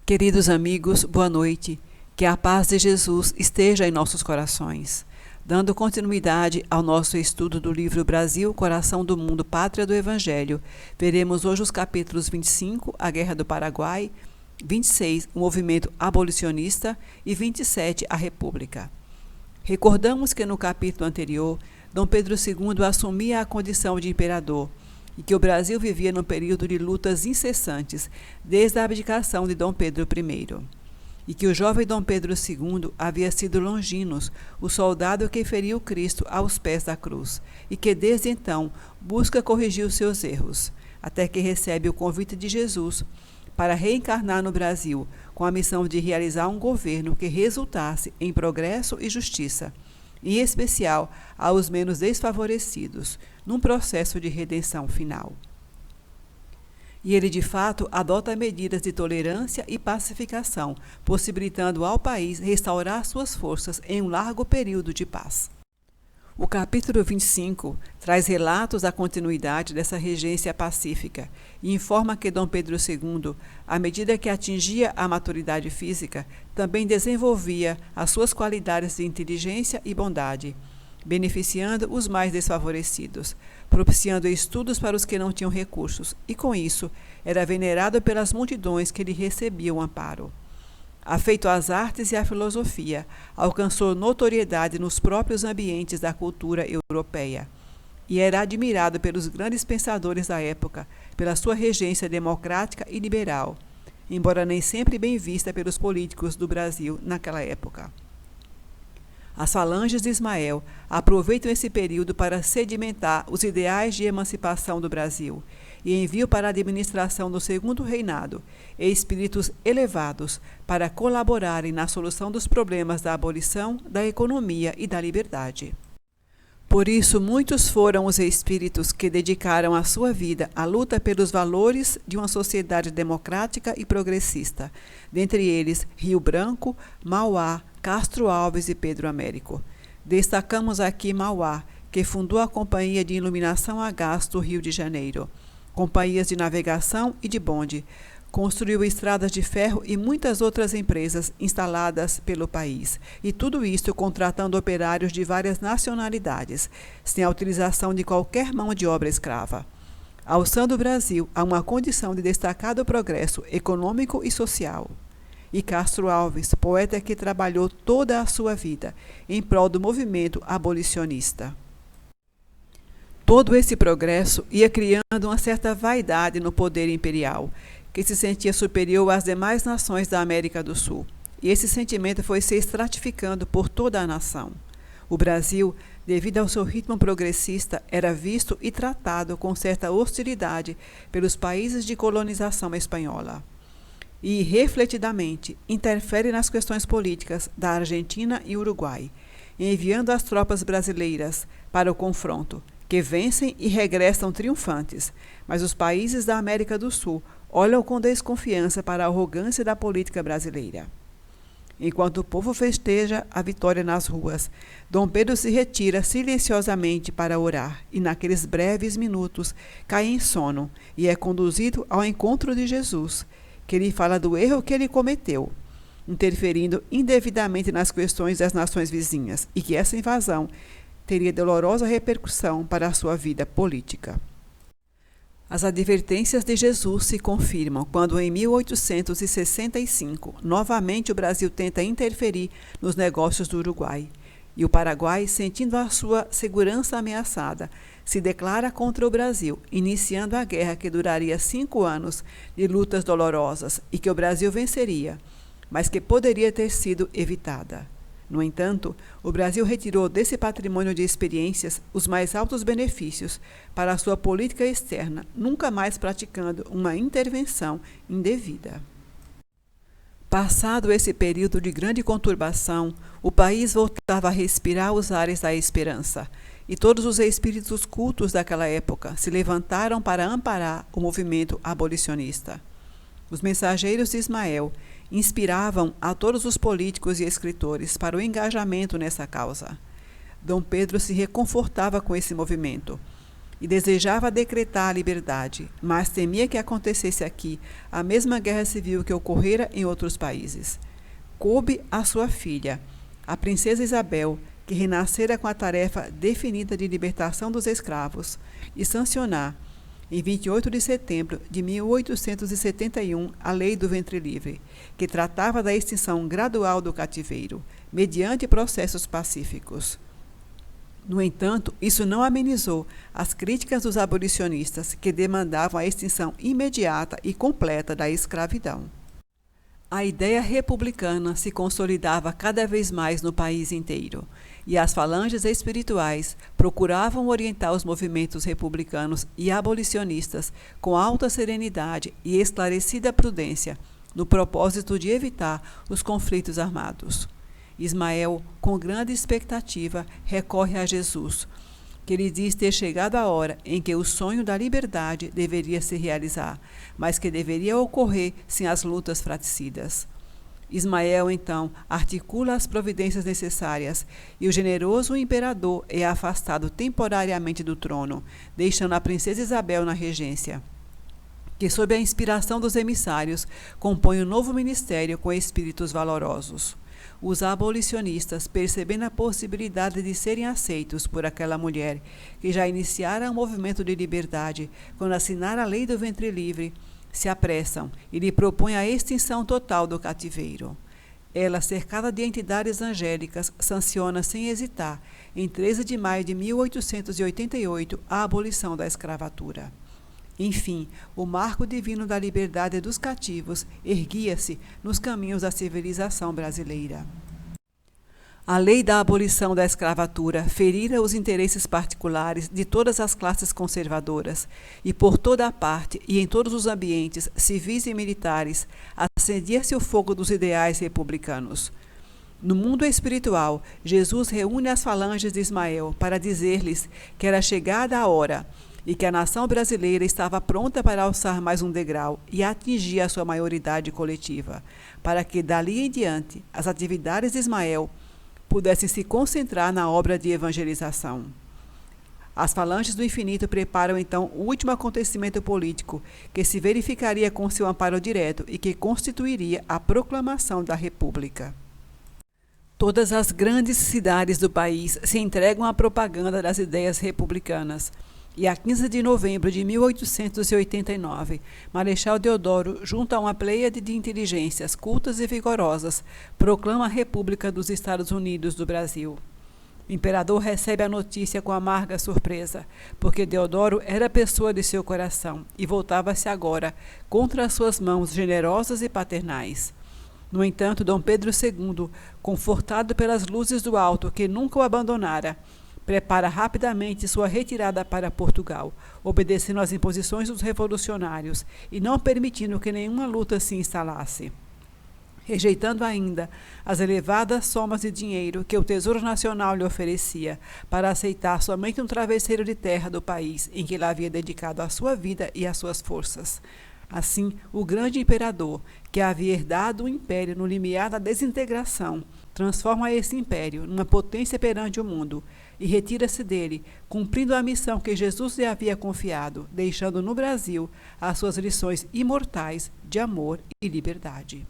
Queridos amigos, boa noite. Que a paz de Jesus esteja em nossos corações. Dando continuidade ao nosso estudo do livro Brasil, Coração do Mundo, Pátria do Evangelho, veremos hoje os capítulos 25, a Guerra do Paraguai, 26, o movimento abolicionista e 27, a República. Recordamos que no capítulo anterior, Dom Pedro II assumia a condição de imperador e que o Brasil vivia num período de lutas incessantes desde a abdicação de Dom Pedro I, e que o jovem Dom Pedro II havia sido Longinos, o soldado que feriu Cristo aos pés da cruz, e que desde então busca corrigir os seus erros, até que recebe o convite de Jesus para reencarnar no Brasil com a missão de realizar um governo que resultasse em progresso e justiça, em especial aos menos desfavorecidos, num processo de redenção final. E ele, de fato, adota medidas de tolerância e pacificação, possibilitando ao país restaurar suas forças em um largo período de paz. O capítulo 25 traz relatos da continuidade dessa regência pacífica e informa que Dom Pedro II, à medida que atingia a maturidade física, também desenvolvia as suas qualidades de inteligência e bondade, beneficiando os mais desfavorecidos, propiciando estudos para os que não tinham recursos, e com isso era venerado pelas multidões que lhe recebiam amparo. Afeito às artes e à filosofia, alcançou notoriedade nos próprios ambientes da cultura europeia e era admirado pelos grandes pensadores da época, pela sua regência democrática e liberal, embora nem sempre bem vista pelos políticos do Brasil naquela época. As falanges de Ismael aproveitam esse período para sedimentar os ideais de emancipação do Brasil e enviam para a administração do Segundo Reinado espíritos elevados para colaborarem na solução dos problemas da abolição, da economia e da liberdade. Por isso, muitos foram os espíritos que dedicaram a sua vida à luta pelos valores de uma sociedade democrática e progressista, dentre eles Rio Branco, Mauá, Castro Alves e Pedro Américo. Destacamos aqui Mauá, que fundou a Companhia de Iluminação a Gás do Rio de Janeiro, companhias de navegação e de bonde, construiu estradas de ferro e muitas outras empresas instaladas pelo país, e tudo isso contratando operários de várias nacionalidades, sem a utilização de qualquer mão de obra escrava, alçando o Brasil a uma condição de destacado progresso econômico e social. E Castro Alves, poeta que trabalhou toda a sua vida em prol do movimento abolicionista. Todo esse progresso ia criando uma certa vaidade no poder imperial, que se sentia superior às demais nações da América do Sul, e esse sentimento foi se estratificando por toda a nação. O Brasil, devido ao seu ritmo progressista, era visto e tratado com certa hostilidade pelos países de colonização espanhola. E, refletidamente, interfere nas questões políticas da Argentina e Uruguai, enviando as tropas brasileiras para o confronto, que vencem e regressam triunfantes, mas os países da América do Sul olham com desconfiança para a arrogância da política brasileira. Enquanto o povo festeja a vitória nas ruas, Dom Pedro se retira silenciosamente para orar e, naqueles breves minutos, cai em sono e é conduzido ao encontro de Jesus, que lhe fala do erro que ele cometeu, interferindo indevidamente nas questões das nações vizinhas, e que essa invasão teria dolorosa repercussão para a sua vida política. As advertências de Jesus se confirmam quando, em 1865, novamente o Brasil tenta interferir nos negócios do Uruguai, e o Paraguai, sentindo a sua segurança ameaçada, se declara contra o Brasil, iniciando a guerra que duraria 5 anos de lutas dolorosas e que o Brasil venceria, mas que poderia ter sido evitada. No entanto, o Brasil retirou desse patrimônio de experiências os mais altos benefícios para a sua política externa, nunca mais praticando uma intervenção indevida. Passado esse período de grande conturbação, o país voltava a respirar os ares da esperança, e todos os espíritos cultos daquela época se levantaram para amparar o movimento abolicionista. Os mensageiros de Ismael inspiravam a todos os políticos e escritores para o engajamento nessa causa. Dom Pedro se reconfortava com esse movimento e desejava decretar a liberdade, mas temia que acontecesse aqui a mesma guerra civil que ocorrera em outros países. Coube à sua filha, a princesa Isabel, que renascera com a tarefa definida de libertação dos escravos, e sancionar, em 28 de setembro de 1871, a Lei do Ventre Livre, que tratava da extinção gradual do cativeiro, mediante processos pacíficos. No entanto, isso não amenizou as críticas dos abolicionistas, que demandavam a extinção imediata e completa da escravidão. A ideia republicana se consolidava cada vez mais no país inteiro, e as falanges espirituais procuravam orientar os movimentos republicanos e abolicionistas com alta serenidade e esclarecida prudência, no propósito de evitar os conflitos armados. Ismael, com grande expectativa, recorre a Jesus, que lhe diz ter chegado a hora em que o sonho da liberdade deveria se realizar, mas que deveria ocorrer sem as lutas fratricidas. Ismael, então, articula as providências necessárias e o generoso imperador é afastado temporariamente do trono, deixando a princesa Isabel na regência, que, sob a inspiração dos emissários, compõe um novo ministério com espíritos valorosos. Os abolicionistas, percebendo a possibilidade de serem aceitos por aquela mulher que já iniciara um movimento de liberdade quando assinara a Lei do Ventre Livre, se apressam e lhe propõem a extinção total do cativeiro. Ela, cercada de entidades angélicas, sanciona sem hesitar, em 13 de maio de 1888, a abolição da escravatura. Enfim, o marco divino da liberdade dos cativos erguia-se nos caminhos da civilização brasileira. A lei da abolição da escravatura ferira os interesses particulares de todas as classes conservadoras, e por toda a parte e em todos os ambientes, civis e militares, acendia-se o fogo dos ideais republicanos. No mundo espiritual, Jesus reúne as falanges de Ismael para dizer-lhes que era chegada a hora e que a nação brasileira estava pronta para alçar mais um degrau e atingir a sua maioridade coletiva, para que, dali em diante, as atividades de Ismael pudessem se concentrar na obra de evangelização. As falanges do infinito preparam, então, o último acontecimento político que se verificaria com seu amparo direto e que constituiria a proclamação da República. Todas as grandes cidades do país se entregam à propaganda das ideias republicanas. E a 15 de novembro de 1889, Marechal Deodoro, junto a uma pleiade de inteligências cultas e vigorosas, proclama a República dos Estados Unidos do Brasil. O imperador recebe a notícia com amarga surpresa, porque Deodoro era pessoa de seu coração e voltava-se agora contra as suas mãos generosas e paternais. No entanto, Dom Pedro II, confortado pelas luzes do alto que nunca o abandonara, prepara rapidamente sua retirada para Portugal, obedecendo às imposições dos revolucionários e não permitindo que nenhuma luta se instalasse. Rejeitando ainda as elevadas somas de dinheiro que o Tesouro Nacional lhe oferecia para aceitar somente um travesseiro de terra do país em que ele havia dedicado a sua vida e as suas forças. Assim, o grande imperador, que havia herdado o império no limiar da desintegração, transforma esse império numa potência perante o mundo e retira-se dele, cumprindo a missão que Jesus lhe havia confiado, deixando no Brasil as suas lições imortais de amor e liberdade.